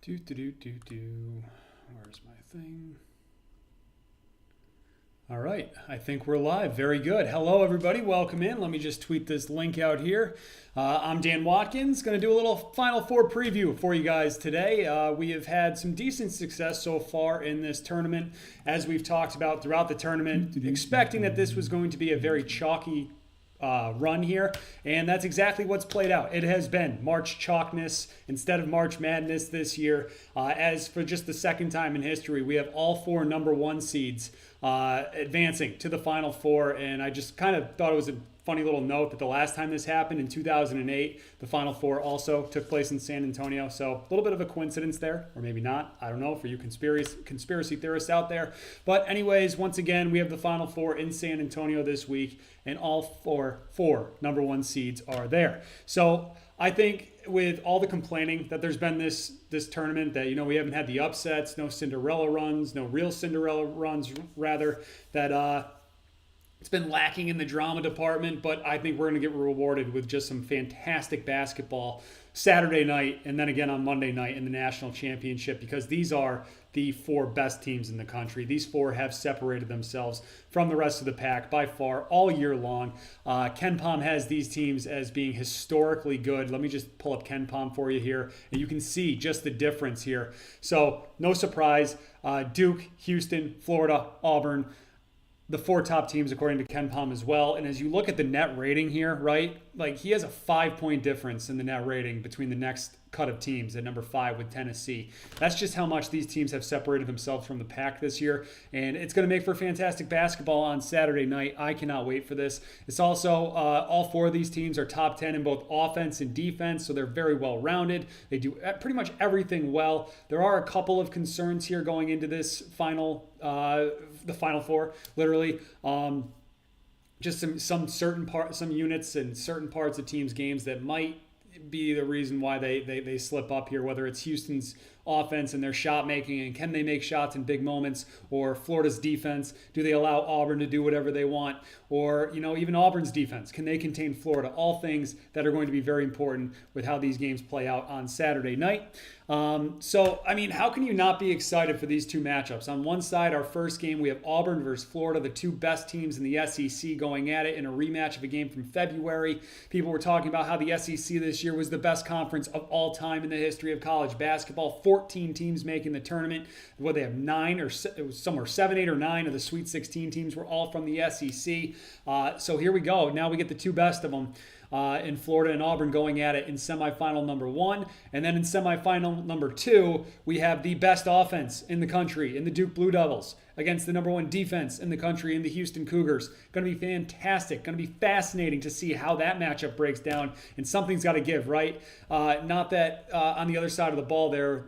Where's my thing? All right, I think we're live. Very good. Hello, everybody. Welcome in. Let me just tweet this link out here. I'm Dan Watkins. Going to do a little Final Four preview for you guys today. We have had some decent success so far in this tournament, as we've talked about throughout the tournament, expecting that this was going to be a very chalky run here, and that's exactly what's played out. It has been March chalkness instead of March Madness this year. As for just the second time in history, we have all four number one seeds advancing to the Final Four, and I just kind of thought it was a funny little note that the last time this happened in 2008, the Final Four also took place in San Antonio. So a little bit of a coincidence there, or maybe not. I don't know, for you conspiracy theorists out there. But anyways, once again, we have the Final Four in San Antonio this week, and all four number one seeds are there. So I think with all the complaining that there's been this tournament, that, we haven't had the upsets, no Cinderella runs, no real Cinderella runs, rather, that it's been lacking in the drama department, but I think we're going to get rewarded with just some fantastic basketball Saturday night and then again on Monday night in the national championship, because these are the four best teams in the country. These four have separated themselves from the rest of the pack by far all year long. KenPom has these teams as being historically good. Let me just pull up KenPom for you here, and you can see just the difference here. So no surprise, Duke, Houston, Florida, Auburn, the four top teams according to KenPom as well. And as you look at the net rating here, right, like he has a 5-point difference in the net rating between the next cut of teams at number 5 with Tennessee. That's just how much these teams have separated themselves from the pack this year, and it's going to make for fantastic basketball on Saturday night. I cannot wait for this. It's also all four of these teams are top 10 in both offense and defense, so they're very well rounded. They do pretty much everything well. There are a couple of concerns here going into this the Final Four, literally. Just some units and certain parts of teams' games that might be the reason why they slip up here, whether it's Houston's offense and their shot making, and can they make shots in big moments, or Florida's defense, do they allow Auburn to do whatever they want, or even Auburn's defense, can they contain Florida? All things that are going to be very important with how these games play out on Saturday night. So I mean, how can you not be excited for these two matchups? On one side, our first game, we have Auburn versus Florida, the two best teams in the SEC going at it in a rematch of a game from February. People were talking about how the SEC this year was the best conference of all time in the history of college basketball. 14 teams making the tournament. They have 9, or it was somewhere 7, 8, or 9 of the Sweet 16 teams were all from the SEC. So here we go. Now we get the two best of them in Florida and Auburn going at it in semifinal number 1. And then in semifinal number 2, we have the best offense in the country in the Duke Blue Devils against the number 1 defense in the country in the Houston Cougars. Going to be fantastic. Going to be fascinating to see how that matchup breaks down. And something's got to give, right? Not that on the other side of the ball there,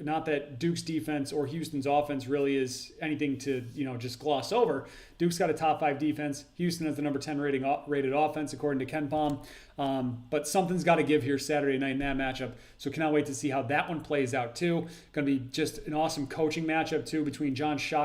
not that Duke's defense or Houston's offense really is anything to just gloss over. Duke's got a top 5 defense. Houston has the number 10 rated offense according to KenPom. But something's got to give here Saturday night in that matchup. So cannot wait to see how that one plays out too. Going to be just an awesome coaching matchup too between John Shire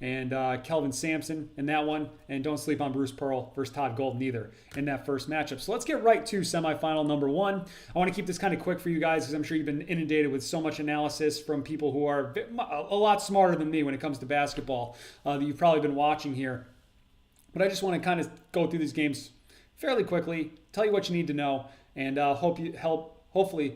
and Kelvin Sampson in that one. And don't sleep on Bruce Pearl versus Todd Golden either in that first matchup. So let's get right to semifinal number 1. I want to keep this kind of quick for you guys because I'm sure you've been inundated with so much analysis from people who are a lot smarter than me when it comes to basketball that you've probably been watching here. But I just want to kind of go through these games fairly quickly, tell you what you need to know, and hopefully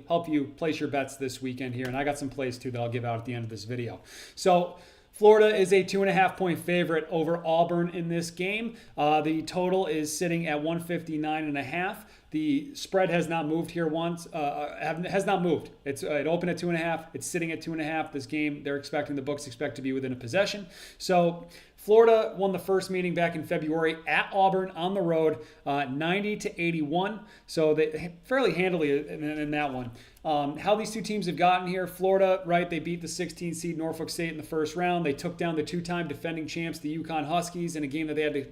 help you place your bets this weekend here. And I got some plays too that I'll give out at the end of this video. So Florida is a 2.5-point favorite over Auburn in this game. The total is sitting at 159.5. The spread has not moved here once. Has not moved. It opened at 2.5. It's sitting at 2.5. This game, the books expect to be within a possession. So Florida won the first meeting back in February at Auburn on the road, 90-81. So they fairly handily in that one. How these two teams have gotten here: Florida, right? They beat the 16 seed Norfolk State in the first round. They took down the 2-time defending champs, the UConn Huskies, in a game that they had to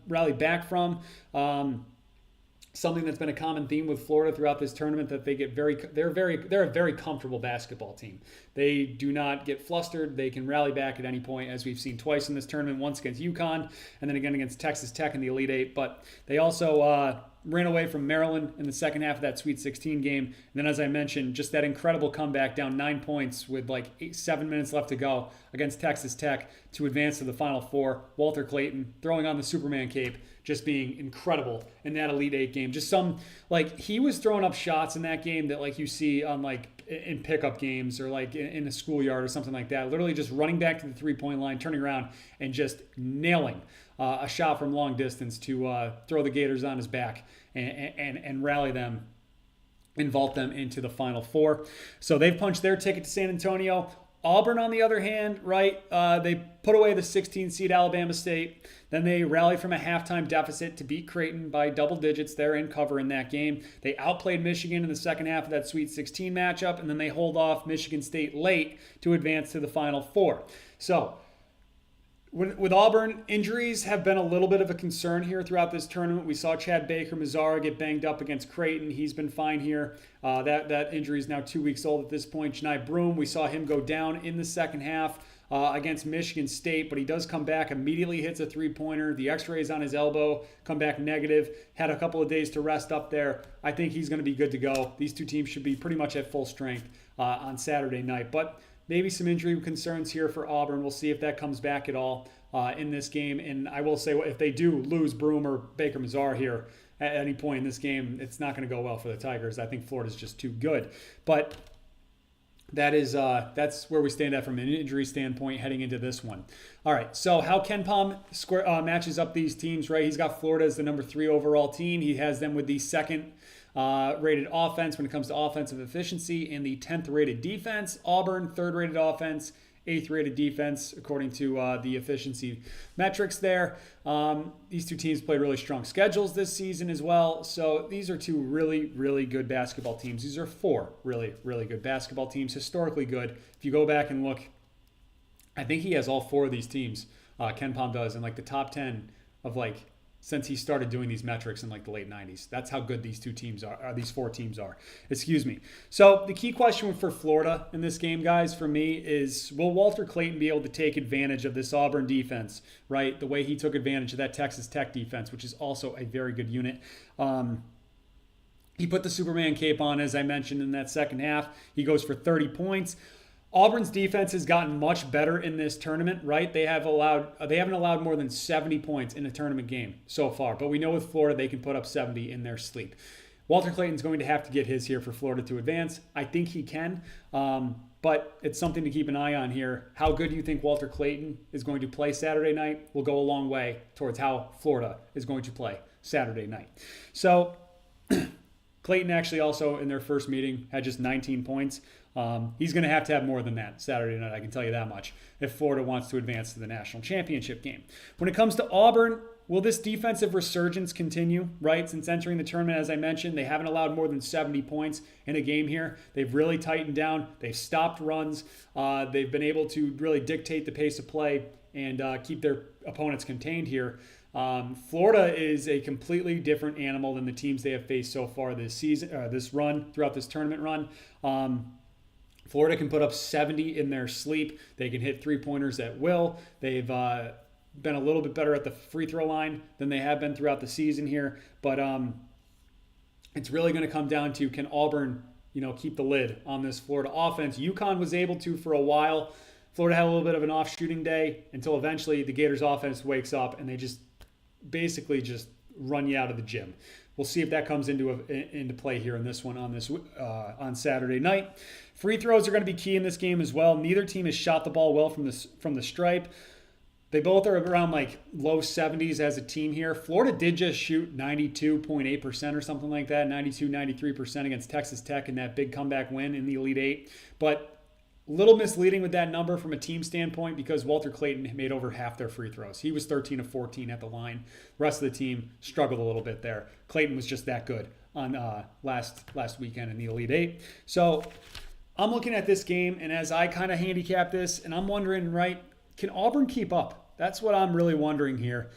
rally back from. Something that's been a common theme with Florida throughout this tournament, that they're a very comfortable basketball team. They do not get flustered. They can rally back at any point, as we've seen twice in this tournament, once against UConn and then again against Texas Tech in the Elite Eight. But they also ran away from Maryland in the second half of that Sweet 16 game. And then, as I mentioned, just that incredible comeback down 9 points with like 7 minutes left to go against Texas Tech to advance to the Final Four. Walter Clayton throwing on the Superman cape, just being incredible in that Elite Eight game. Just he was throwing up shots in that game that like you see on like in pickup games or like in a schoolyard or something like that. Literally just running back to the three-point line, turning around and just nailing a shot from long distance to throw the Gators on his back and rally them and vault them into the Final Four. So they've punched their ticket to San Antonio. Auburn, on the other hand, right, they put away the 16-seed Alabama State. Then they rallied from a halftime deficit to beat Creighton by double digits. They're in cover in that game. They outplayed Michigan in the second half of that Sweet 16 matchup, and then they hold off Michigan State late to advance to the Final Four. So with Auburn, injuries have been a little bit of a concern here throughout this tournament. We saw Chad Baker-Mazara get banged up against Creighton. He's been fine here. That injury is now 2 weeks old at this point. Johni Broome, we saw him go down in the second half against Michigan State, but he does come back, immediately hits a three-pointer. The x-rays on his elbow come back negative. Had a couple of days to rest up there. I think he's going to be good to go. These two teams should be pretty much at full strength on Saturday night. But maybe some injury concerns here for Auburn. We'll see if that comes back at all in this game. And I will say, if they do lose Broome or Baker-Mazara here at any point in this game, it's not going to go well for the Tigers. I think Florida's just too good. But that's where we stand at from an injury standpoint heading into this one. All right, so how KenPom matches up these teams, right? He's got Florida as the number 3 overall team. He has them with the second rated offense when it comes to offensive efficiency and the 10th rated defense. Auburn, 3rd rated offense, 8th rated defense, according to the efficiency metrics there. These two teams play really strong schedules this season as well. So these are two really, really good basketball teams. These are 4 really, really good basketball teams, historically good. If you go back and look, I think he has all 4 of these teams, KenPom does, in like the top 10 of like since he started doing these metrics in like the late 90s. That's how good these 4 teams are. Excuse me. So the key question for Florida in this game, guys, for me is, will Walter Clayton be able to take advantage of this Auburn defense, right? The way he took advantage of that Texas Tech defense, which is also a very good unit. He put the Superman cape on, as I mentioned, in that second half. He goes for 30 points. Auburn's defense has gotten much better in this tournament, right? They haven't allowed more than 70 points in a tournament game so far. But we know with Florida, they can put up 70 in their sleep. Walter Clayton's going to have to get his here for Florida to advance. I think he can, but it's something to keep an eye on here. How good do you think Walter Clayton is going to play Saturday night will go a long way towards how Florida is going to play Saturday night. So Clayton actually also in their first meeting had just 19 points. He's going to have more than that Saturday night, I can tell you that much, if Florida wants to advance to the national championship game. When it comes to Auburn, will this defensive resurgence continue, right? Since entering the tournament, as I mentioned, they haven't allowed more than 70 points in a game here. They've really tightened down. They've stopped runs. They've been able to really dictate the pace of play and keep their opponents contained here. Florida is a completely different animal than the teams they have faced so far this season, throughout this tournament run. Florida can put up 70 in their sleep. They can hit three-pointers at will. They've been a little bit better at the free throw line than they have been throughout the season here. But it's really going to come down to, can Auburn, keep the lid on this Florida offense? UConn was able to for a while. Florida had a little bit of an off shooting day until eventually the Gators offense wakes up and they just basically just run you out of the gym. We'll see if that comes into play here in this one on Saturday night. Free throws are going to be key in this game as well. Neither team has shot the ball well from the stripe. They both are around like low 70s as a team here. Florida did just shoot 92.8% or something like that, 93% against Texas Tech in that big comeback win in the Elite Eight. But a little misleading with that number from a team standpoint because Walter Clayton made over half their free throws. He was 13 of 14 at the line. The rest of the team struggled a little bit there. Clayton was just that good on last weekend in the Elite Eight. So I'm looking at this game, and as I kind of handicap this, and I'm wondering, right, can Auburn keep up? That's what I'm really wondering here.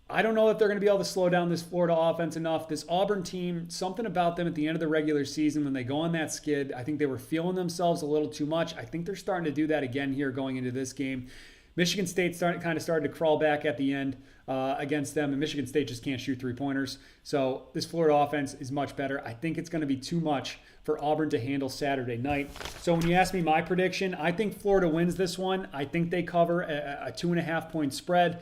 I don't know if they're going to be able to slow down this Florida offense enough. This Auburn team, something about them at the end of the regular season when they go on that skid, I think they were feeling themselves a little too much. I think they're starting to do that again here going into this game. Michigan State kind of started to crawl back at the end against them, and Michigan State just can't shoot three-pointers. So this Florida offense is much better. I think it's going to be too much for Auburn to handle Saturday night. So when you ask me my prediction, I think Florida wins this one. I think they cover a 2.5-point spread.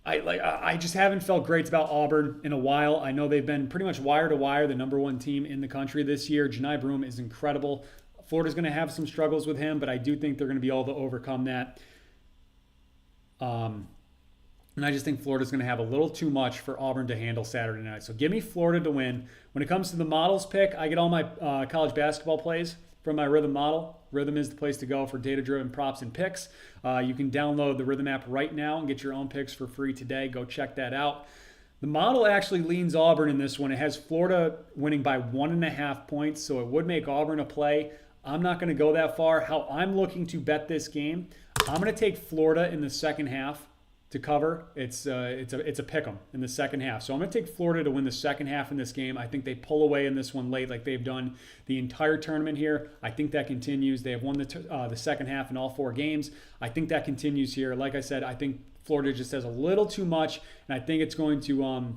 I just haven't felt great about Auburn in a while. I know they've been pretty much wire to wire the number one team in the country this year. Johni Broome is incredible. Florida's going to have some struggles with him, but I do think they're going to be able to overcome that. And I just think Florida's going to have a little too much for Auburn to handle Saturday night. So give me Florida to win. When it comes to the models pick, I get all my college basketball plays from my Rhythm model. Rhythm is the place to go for data-driven props and picks. You can download the Rhythm app right now and get your own picks for free today. Go check that out. The model actually leans Auburn in this one. It has Florida winning by 1.5 points, so it would make Auburn a play. I'm not going to go that far. How I'm looking to bet this game, I'm going to take Florida in the second half to cover. It's a pick 'em in the second half. So I'm going to take Florida to win the second half in this game. I think they pull away in this one late like they've done the entire tournament here. I think that continues. They have won the second half in all 4 games. I think that continues here. Like I said, I think Florida just has a little too much, and I think it's going to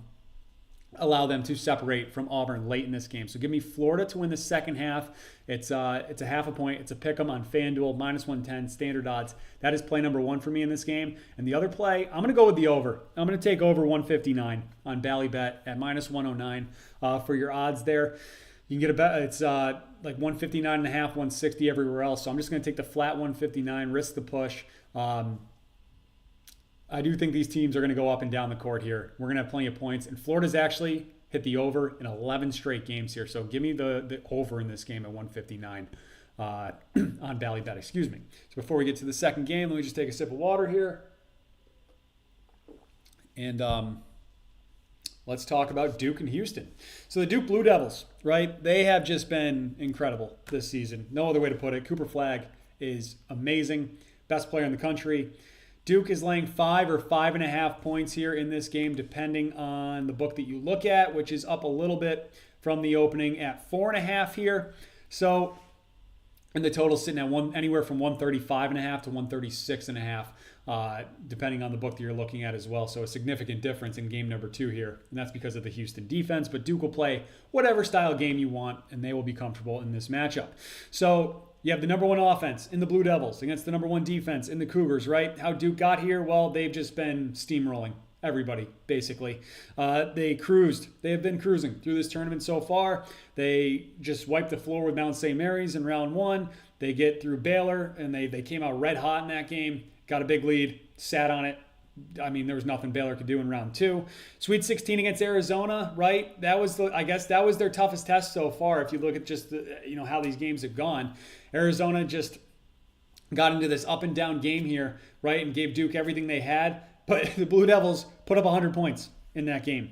allow them to separate from Auburn late in this game. So give me Florida to win the second half. It's a 0.5 point. It's a pick 'em on FanDuel, -110, standard odds. That is play number 1 for me in this game. And the other play, I'm going to go with the over. I'm going to take over 159 on Ballybet at -109 for your odds there. You can get a bet. It's like 159.5, 160 everywhere else. So I'm just going to take the flat 159, risk the push. I do think these teams are going to go up and down the court here. We're going to have plenty of points. And Florida's actually hit the over in 11 straight games here. So give me the over in this game at 159 on Ballybet. Excuse me. So before we get to the second game, let me just take a sip of water here. And let's talk about Duke and Houston. So the Duke Blue Devils, right? They have just been incredible this season. No other way to put it. Cooper Flagg is amazing. Best player in the country. Duke is laying 5 or 5.5 points here in this game, depending on the book that you look at, which is up a little bit from the opening at 4.5 here. So, and the total sitting at anywhere from 135.5 to 136.5, depending on the book that you're looking at as well. So a significant difference in game number 2 here, and that's because of the Houston defense. But Duke will play whatever style game you want, and they will be comfortable in this matchup. So you have the number 1 offense in the Blue Devils against the number 1 defense in the Cougars, right? How Duke got here? Well, they've just been steamrolling everybody, basically. They cruised. They have been cruising through this tournament so far. They just wiped the floor with Mount St. Mary's in round 1. They get through Baylor, and they came out red hot in that game, got a big lead, sat on it. I mean, there was nothing Baylor could do in round 2. Sweet 16 against Arizona, right? I guess that was their toughest test so far. If you look at just how these games have gone, Arizona just got into this up and down game here, right, and gave Duke everything they had. But the Blue Devils put up 100 points in that game.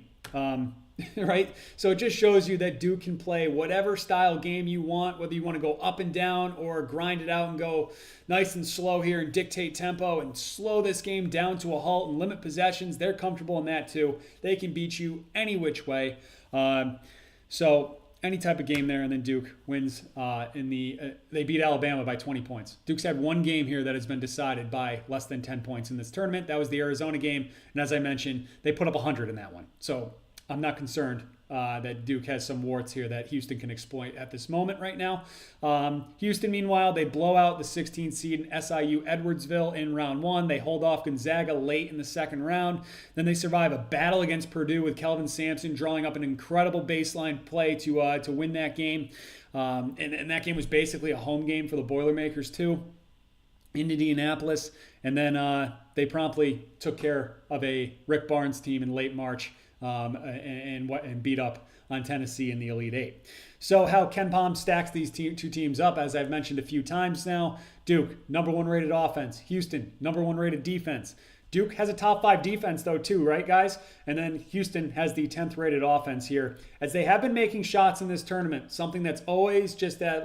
Right? So it just shows you that Duke can play whatever style game you want, whether you want to go up and down or grind it out and go nice and slow here and dictate tempo and slow this game down to a halt and limit possessions. They're comfortable in that too. They can beat you any which way. So any type of game there, and then Duke wins they beat Alabama by 20 points. Duke's had one game here that has been decided by less than 10 points in this tournament. That was the Arizona game, and as I mentioned, they put up 100 in that one. So I'm not concerned that Duke has some warts here that Houston can exploit at this moment right now. Houston, meanwhile, they blow out the 16th seed in SIU Edwardsville in round 1. They hold off Gonzaga late in the second round. Then they survive a battle against Purdue with Kelvin Sampson drawing up an incredible baseline play to win that game. And that game was basically a home game for the Boilermakers too in Indianapolis. And then they promptly took care of a Rick Barnes team in late March and beat up on Tennessee in the Elite Eight. So how KenPom stacks these two teams up, as I've mentioned a few times now. Duke, number 1 rated offense. Houston, number 1 rated defense. Duke has a top 5 defense though too, right guys? And then Houston has the 10th rated offense here, as they have been making shots in this tournament. Something that's always just that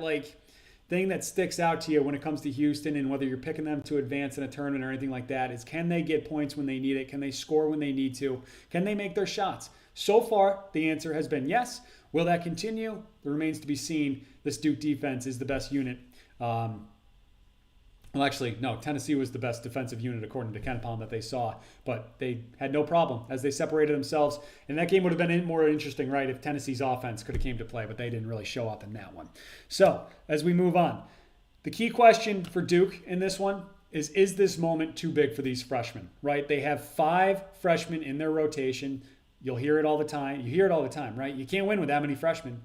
thing that sticks out to you when it comes to Houston, and whether you're picking them to advance in a tournament or anything like that, is can they get points when they need it? Can they score when they need to? Can they make their shots? So far, the answer has been yes. Will that continue? It remains to be seen. This Duke defense is the best unit on Well, actually, no. Tennessee was the best defensive unit according to KenPom that they saw, but they had no problem as they separated themselves. And that game would have been more interesting, right, if Tennessee's offense could have came to play, but they didn't really show up in that one. So as we move on, the key question for Duke in this one is this moment too big for these freshmen, right? They have 5 freshmen in their rotation. You'll hear it all the time. You hear it all the time, right? You can't win with that many freshmen.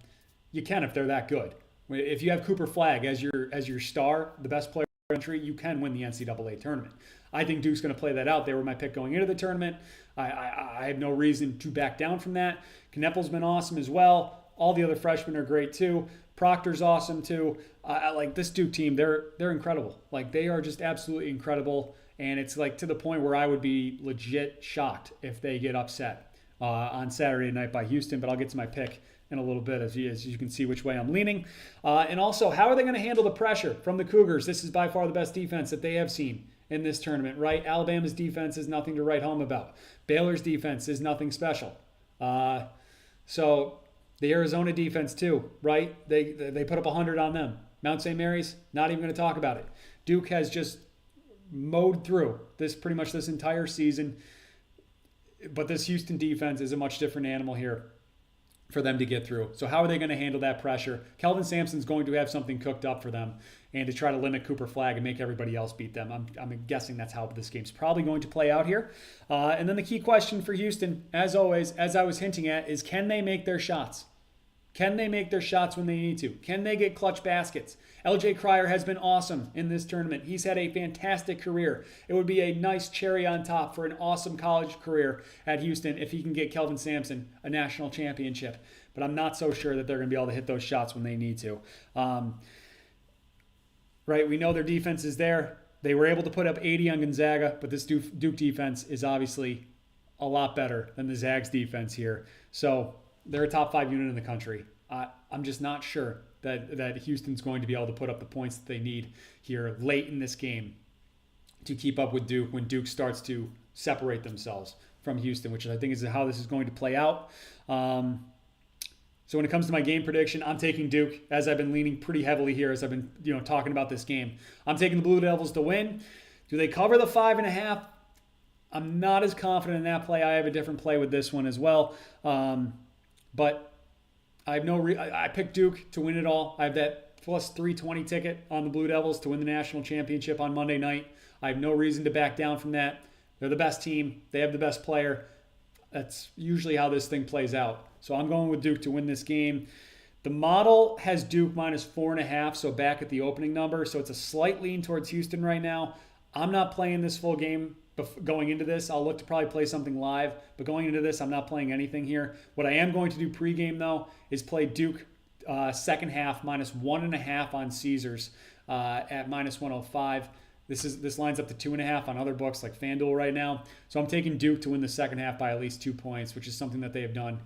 You can if they're that good. If you have Cooper Flagg as your star, the best player in the country, you can win the NCAA tournament. I think Duke's going to play that out. They were my pick going into the tournament. I have no reason to back down from that. Kneppel's been awesome as well. All the other freshmen are great too. Proctor's awesome too. I like this Duke team. They're incredible. Like, they are just absolutely incredible. And it's like to the point where I would be legit shocked if they get upset on Saturday night by Houston. But I'll get to my pick in a little bit as you can see which way I'm leaning. And also, how are they going to handle the pressure from the Cougars? This is by far the best defense that they have seen in this tournament, right? Alabama's defense is nothing to write home about. Baylor's defense is nothing special. So the Arizona defense too, right? They put up 100 on them. Mount St. Mary's, not even going to talk about it. Duke has just mowed through pretty much this entire season. But this Houston defense is a much different animal here for them to get through. So how are they going to handle that pressure? Kelvin Sampson's going to have something cooked up for them and to try to limit Cooper Flagg and make everybody else beat them. I'm guessing that's how this game's probably going to play out here. And then the key question for Houston, as always, as I was hinting at, is can they make their shots? Can they make their shots when they need to? Can they get clutch baskets? LJ Cryer has been awesome in this tournament. He's had a fantastic career. It would be a nice cherry on top for an awesome college career at Houston if he can get Kelvin Sampson a national championship. But I'm not so sure that they're going to be able to hit those shots when they need to. Right, we know their defense is there. They were able to put up 80 on Gonzaga, but this Duke defense is obviously a lot better than the Zags defense here. So they're a top 5 unit in the country. I'm just not sure that Houston's going to be able to put up the points that they need here late in this game to keep up with Duke when Duke starts to separate themselves from Houston, which I think is how this is going to play out. So when it comes to my game prediction, I'm taking Duke, as I've been leaning pretty heavily here as I've been talking about this game. I'm taking the Blue Devils to win. Do they cover the 5.5? I'm not as confident in that play. I have a different play with this one as well. But I have I picked Duke to win it all. I have that plus 320 ticket on the Blue Devils to win the national championship on Monday night. I have no reason to back down from that. They're the best team. They have the best player. That's usually how this thing plays out. So I'm going with Duke to win this game. The model has Duke minus 4.5, so back at the opening number. So it's a slight lean towards Houston right now. I'm not playing this full game going into this. I'll look to probably play something live, but going into this, I'm not playing anything here. What I am going to do pregame, though, is play Duke second half minus 1.5 on Caesars at minus 105. This lines up to 2.5 on other books like FanDuel right now. So I'm taking Duke to win the second half by at least 2 points, which is something that they have done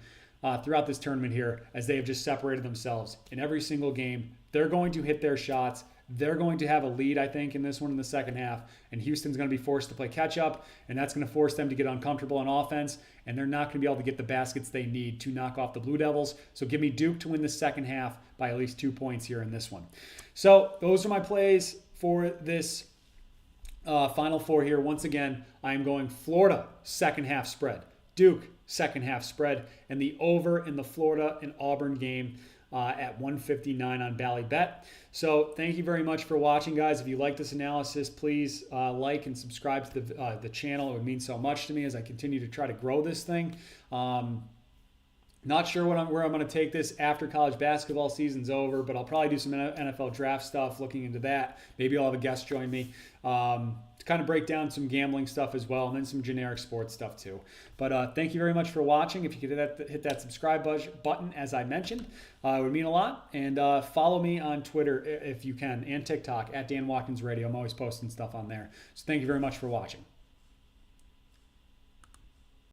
throughout this tournament here as they have just separated themselves in every single game. They're going to hit their shots. They're going to have a lead, I think, in this one in the second half, and Houston's going to be forced to play catch-up, and that's going to force them to get uncomfortable on offense, and they're not going to be able to get the baskets they need to knock off the Blue Devils. So give me Duke to win the second half by at least 2 points here in this one. So those are my plays for this Final Four here. Once again, I am going Florida second half spread, Duke second half spread, and the over in the Florida and Auburn game at 159 on Ballybet. So thank you very much for watching, guys. If you like this analysis, please like and subscribe to the channel. It would mean so much to me as I continue to try to grow this thing. Not sure where I'm going to take this after college basketball season's over, but I'll probably do some NFL draft stuff, looking into that. Maybe I'll have a guest join me to kind of break down some gambling stuff as well, and then some generic sports stuff too. But thank you very much for watching. If you could hit that subscribe button, as I mentioned, it would mean a lot. And follow me on Twitter if you can, and TikTok at Dan Watkins Radio. I'm always posting stuff on there. So thank you very much for watching.